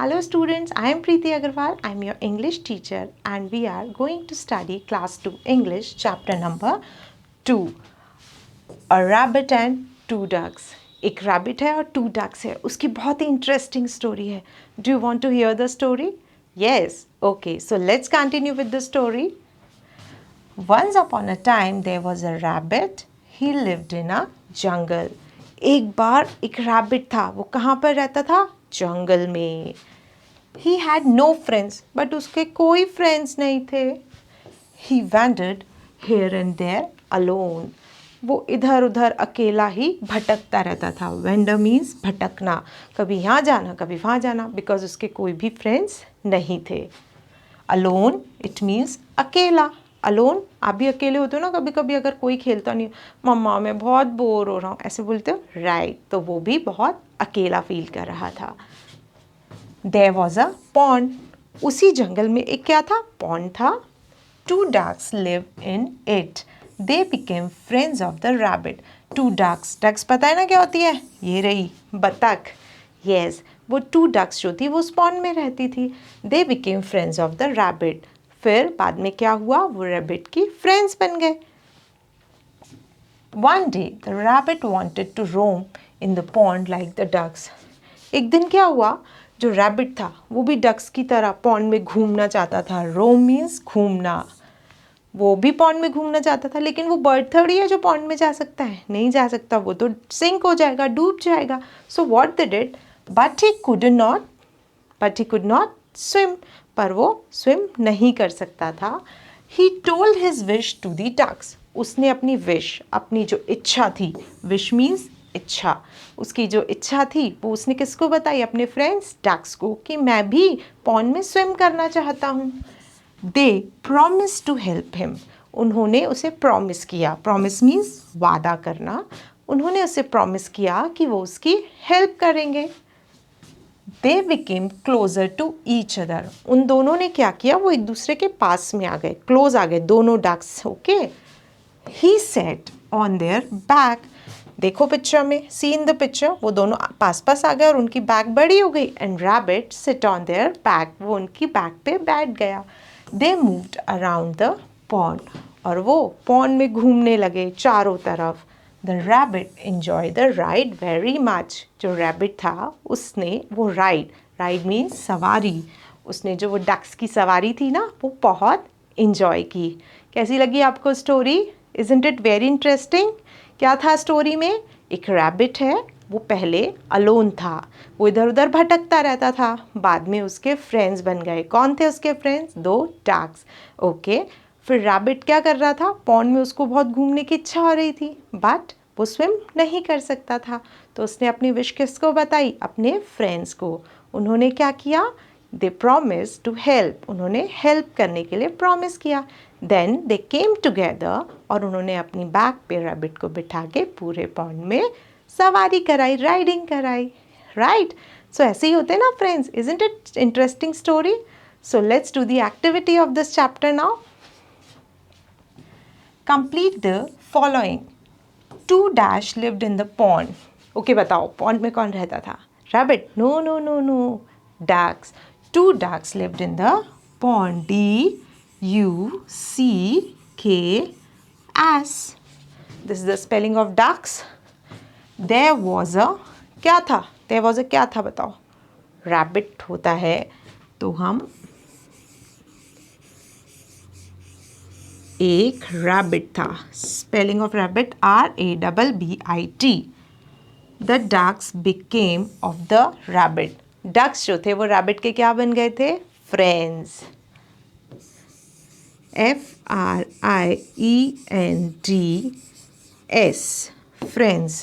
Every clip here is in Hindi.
Hello students, I am Preeti Agarwal. I am your English teacher and we are going to study class 2 English chapter number 2. A rabbit and two ducks. एक rabbit है और two ducks है. उसकी बहुत ही interesting story है. Do you want to hear the story? Yes. Okay, so let's continue with the story. Once upon a time there was a rabbit. He lived in a jungle. एक बार एक rabbit था. वो कहाँ पर रहता था? जंगल में. He had no friends, but उसके कोई friends नहीं थे. He wandered here and there alone. वो इधर उधर अकेला ही भटकता रहता था. Wander means भटकना. कभी यहाँ जाना, कभी वहाँ जाना, because उसके कोई भी friends नहीं थे. Alone, it means अकेला. Alone, आप भी अकेले होते हो ना कभी कभी, अगर कोई खेलता नहीं, मम्मा मैं बहुत बोर हो रहा हूँ, ऐसे बोलते हो, राइट. तो वो भी बहुत अकेला फील कर रहा था. There was a pond. उसी जंगल में एक क्या था? Pond था. Two ducks lived in it. They became friends of the rabbit. Two ducks. Ducks पता है ना क्या होती है? ये रही बतख. Yes, वो two ducks जो थी वो उस pond में रहती थी. They became friends of the rabbit. फिर बाद में क्या हुआ? वो rabbit की friends बन गए. One day the rabbit wanted to roam in the pond like the ducks. एक दिन क्या हुआ? जो रैबिट था वो भी डक्स की तरह पॉन्ड में घूमना चाहता था. रोम मीन्स घूमना. वो भी पॉन्ड में घूमना चाहता था, लेकिन वो बर्ड थोड़ी है जो पॉन्ड में जा सकता है. नहीं जा सकता, वो तो सिंक हो जाएगा, डूब जाएगा. So what they did, but he could not swim. पर वो स्विम नहीं कर सकता था. He told his wish to the ducks. उसने अपनी विश, अपनी जो इच्छा थी, विश मीन्स इच्छा, उसकी जो इच्छा थी वो उसने किसको बताई? अपने फ्रेंड्स डक्स को, कि मैं भी पॉन्ड में स्विम करना चाहता हूँ. दे प्रॉमिस टू हेल्प हिम. उन्होंने उसे प्रॉमिस किया. प्रॉमिस मीन्स वादा करना. उन्होंने उसे प्रॉमिस किया कि वो उसकी हेल्प करेंगे. They became closer to each other. उन दोनों ने क्या किया? वो एक दूसरे के पास में आ गए, क्लोज आ गए दोनों ducks. Okay. He sat on their back. देखो पिक्चर में, सी इन द पिक्चर, वो दोनों पास पास आ गए और उनकी बैक बड़ी हो गई. And rabbit sit on their back. वो उनकी बैक पे बैठ गया. They moved around the pond. और वो पॉन्ड में घूमने लगे चारों तरफ. The rabbit enjoy the ride very much. जो रैबिट था उसने वो राइड मीन्स सवारी, उसने जो वो डक्स की सवारी थी ना वो बहुत इंजॉय की. कैसी लगी आपको story? Isn't it very interesting? क्या था स्टोरी में? एक रैबिट है, वो पहले अलोन था, वो इधर उधर भटकता रहता था. बाद में उसके फ्रेंड्स बन गए. कौन थे उसके फ्रेंड्स? दो डक्स. ओके. फिर रैबिट क्या कर रहा था? पॉन्ड में उसको बहुत घूमने की इच्छा हो रही थी, बट वो स्विम नहीं कर सकता था. तो उसने अपनी विश किसको बताई? अपने फ्रेंड्स को. उन्होंने क्या किया? They promise to help. उन्होंने हेल्प करने के लिए प्रॉमिस किया. Then they came together. और उन्होंने अपनी बैक पे रैबिट को बिठा के पूरे पॉन्ड में सवारी कराई, राइडिंग कराई. राइट. सो ऐसे ही होते हैं ना friends. Isn't it interesting story? So let's do the activity of this chapter now. Complete the following. Two dash lived in the pond. Okay, बताओ पॉन्ड में कौन रहता था? Rabbit? No no no no, ducks. Two ducks lived in the pond. DUCKS. This is the spelling of ducks. There was a क्या था? There was a क्या था बताओ? Rabbit होता है तो हम एक rabbit था. Spelling of rabbit RABBIT. The ducks became of the rabbit. Ducks जो थे वो rabbit के क्या बन गए थे? Friends. FRIENDS. Friends.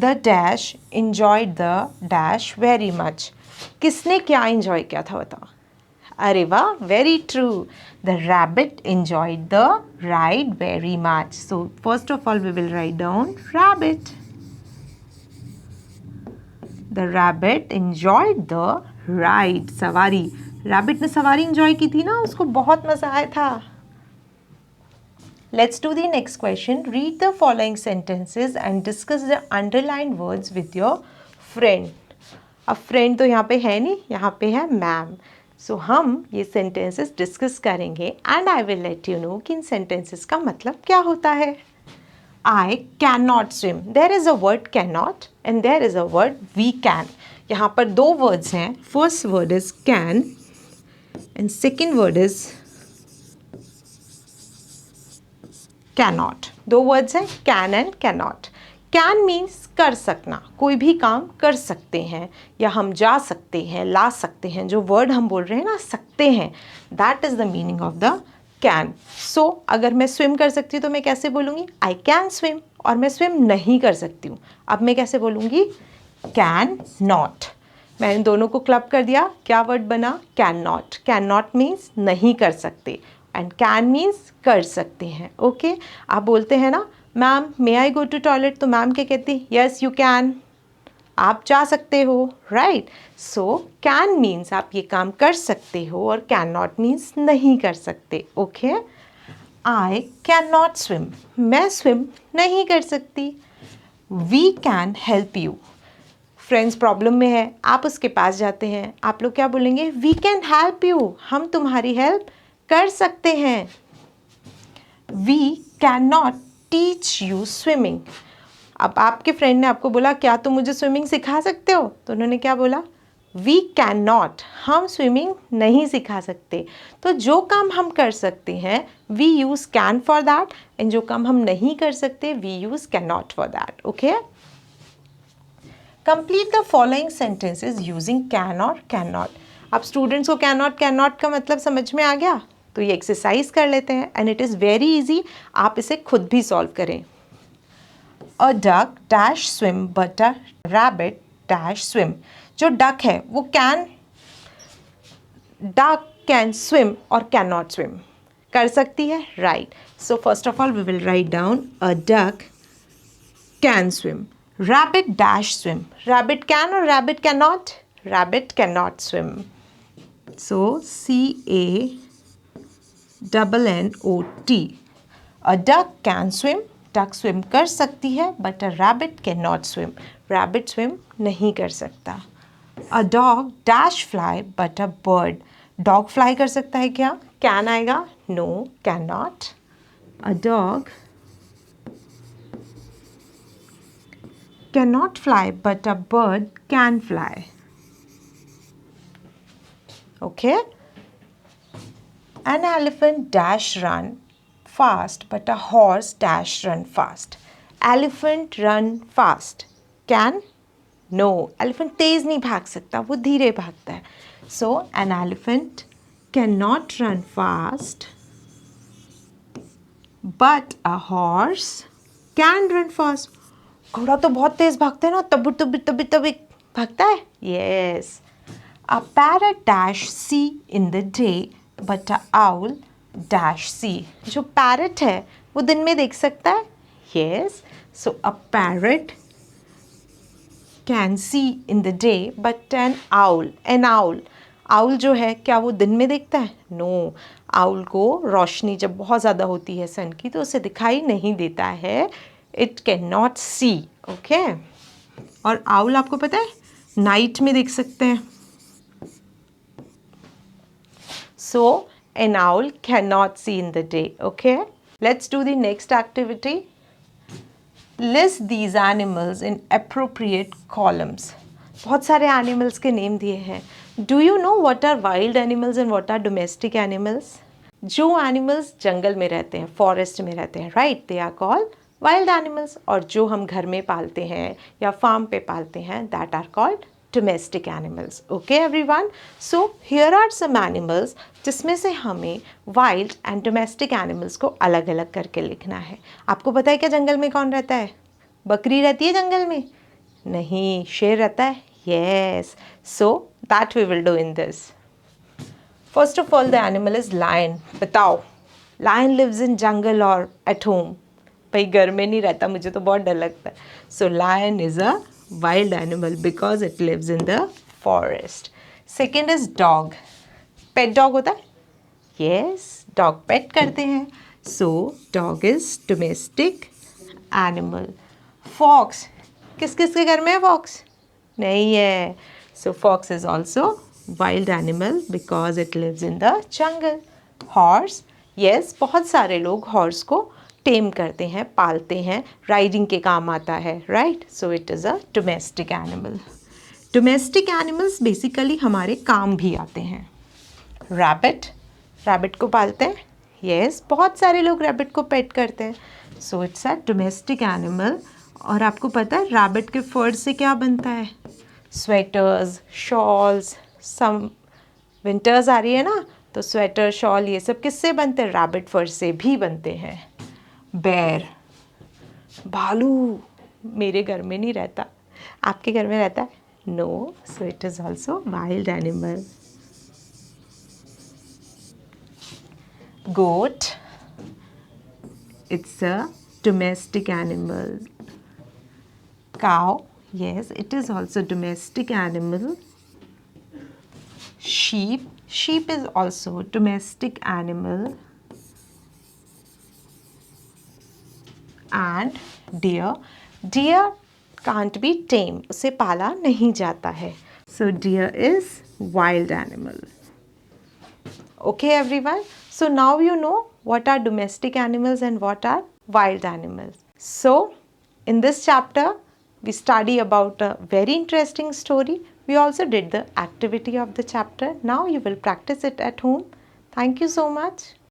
The dash enjoyed the dash very much. किसने क्या enjoy किया था बताओ? अरे वाह, very true. The rabbit enjoyed the ride very much. So first of all we will write down rabbit. The rabbit enjoyed the ride. सवारी. रैबिट ने सवारी इंजॉय की थी ना, उसको बहुत मज़ा आया था. Let's do the next question. Read the following sentences and discuss the underlined words with your friend. अब फ्रेंड तो यहाँ पे है नहीं, यहाँ पे है मैम। सो हम ये सेंटेंसेस डिस्कस करेंगे and I will let you know कि इन सेंटेंसेस का मतलब क्या होता है। I cannot swim. There is a word cannot and there is a word we can. यहाँ पर दो words हैं. First word is can and second word is cannot. दो words हैं can and cannot. Can means कर सकना, कोई भी काम कर सकते हैं या हम जा सकते हैं, ला सकते हैं. जो word हम बोल रहे हैं ना, सकते हैं, that is the meaning of the can. So अगर मैं स्विम कर सकती हूँ तो मैं कैसे बोलूँगी? I can swim. और मैं स्विम नहीं कर सकती हूँ, अब मैं कैसे बोलूँगी? Can not. मैंने दोनों को क्लब कर दिया, क्या वर्ड बना? Can not. Can not means नहीं कर सकते एंड कैन मीन्स कर सकते हैं. ओके आप बोलते हैं ना, ma'am may I go to toilet, तो मैम क्या कहती? यस यू कैन, आप जा सकते हो, राइट. सो कैन मीन्स आप ये काम कर सकते हो और कैन नॉट मीन्स नहीं कर सकते. Okay I can not swim, मैं स्विम नहीं कर सकती. We can help you, friends problem में है, आप उसके पास जाते हैं, आप लोग क्या बोलेंगे? वी कैन हेल्प यू, हम तुम्हारी हेल्प कर सकते हैं. We can not teach you swimming. अब आपके फ्रेंड ने आपको बोला क्या तुम मुझे स्विमिंग सिखा सकते हो? तो उन्होंने क्या बोला? वी कैन नॉट, हम स्विमिंग नहीं सिखा सकते. तो जो काम हम कर सकते हैं we use can for that and जो काम हम नहीं कर सकते we use can not for that. Okay complete the following sentences using can और कैन नॉट. अब स्टूडेंट्स को कैन नॉट का मतलब समझ में आ गया? तो ये एक्सरसाइज कर लेते हैं and it is very easy, आप इसे खुद भी सॉल्व करें. A duck dash swim but a rabbit dash swim. जो duck है वो duck can swim और cannot swim. कर सकती है, right. So first of all we will write down a duck can swim. Rabbit dash swim. Rabbit can or rabbit cannot? Rabbit cannot swim. So CANNOT. A duck can swim. Duck swim कर सकती है but a rabbit can not swim. Rabbit swim नहीं कर सकता. A dog dash fly but a bird. Dog fly कर सकता है क्या? कैन आएगा? No can not. A dog can not fly but a bird can fly. Okay an elephant dash run fast but a horse dash run fast. Elephant run fast. Can? No. Elephant तेज नहीं भाग सकता, वो धीरे भागता है. So an elephant cannot run fast but a horse can run fast. घोड़ा तो बहुत तेज भागता है ना, तब भागता है. Yes. A parrot dash see in the day but a owl dash see. जो पैरट है वो दिन में देख सकता है. Yes. So a parrot can see in the day but an owl जो है क्या वो दिन में देखता है? नो. आउल को रोशनी जब बहुत ज़्यादा होती है सन की तो उसे दिखाई नहीं देता है. It can not see. Okay और आउल आपको पता है नाइट में देख सकते हैं. सो an owl cannot see in the day. Okay, let's do the next activity. List these animals in appropriate columns. बहुत सारे animals के name दिए हैं. Do you know what are wild animals and what are domestic animals? जो animals जंगल में रहते हैं, forest में रहते हैं, right? They are called wild animals. और जो हम घर में पालते हैं या farm पे पालते हैं, that are called domestic animals. Okay everyone, so here are some animals जिसमें से हमें wild and domestic animals को अलग अलग करके लिखना है. आपको पता है क्या जंगल में कौन रहता है? बकरी रहती है जंगल में? नहीं, शेर रहता है. Yes, so that we will do in this. First of all the animal is lion. बताओ, lion lives in jungle or at home? भाई घर में नहीं रहता, मुझे तो बहुत डर लगता है. So lion is a wild animal because it lives in the forest. Second is dog. Pet dog होता है? Yes, dog pet करते हैं. So dog is domestic animal. Fox. किस किस के घर में है fox? नहीं है. So fox is also wild animal because it lives in the jungle. Horse, yes, बहुत सारे लोग horse को tame करते हैं, पालते हैं, riding के काम आता है, right? So it is a domestic animal. Domestic animals basically हमारे काम भी आते हैं. Rabbit, rabbit को पालते हैं, yes, बहुत सारे लोग rabbit को pet करते हैं. So it's a domestic animal. और आपको पता है rabbit के fur से क्या बनता है? स्वेटर्स, शॉल्स, सम विंटर्स आ रही है ना, तो स्वेटर, शॉल ये सब किससे बनते हैं? रैबिट फर से भी बनते हैं. बेर, भालू मेरे घर में नहीं रहता, आपके घर में रहता है? No, so it is also wild animal. Goat, it's a domestic animal. Cow, yes, it is also domestic animal. Sheep, sheep is also domestic animal. And deer, deer can't be tamed, उसे पाला नहीं जाता है. So deer is wild animal. Okay everyone, so now you know what are domestic animals and what are wild animals. So in this chapter we study about a very interesting story. We also did the activity of the chapter. Now you will practice it at home. Thank you so much.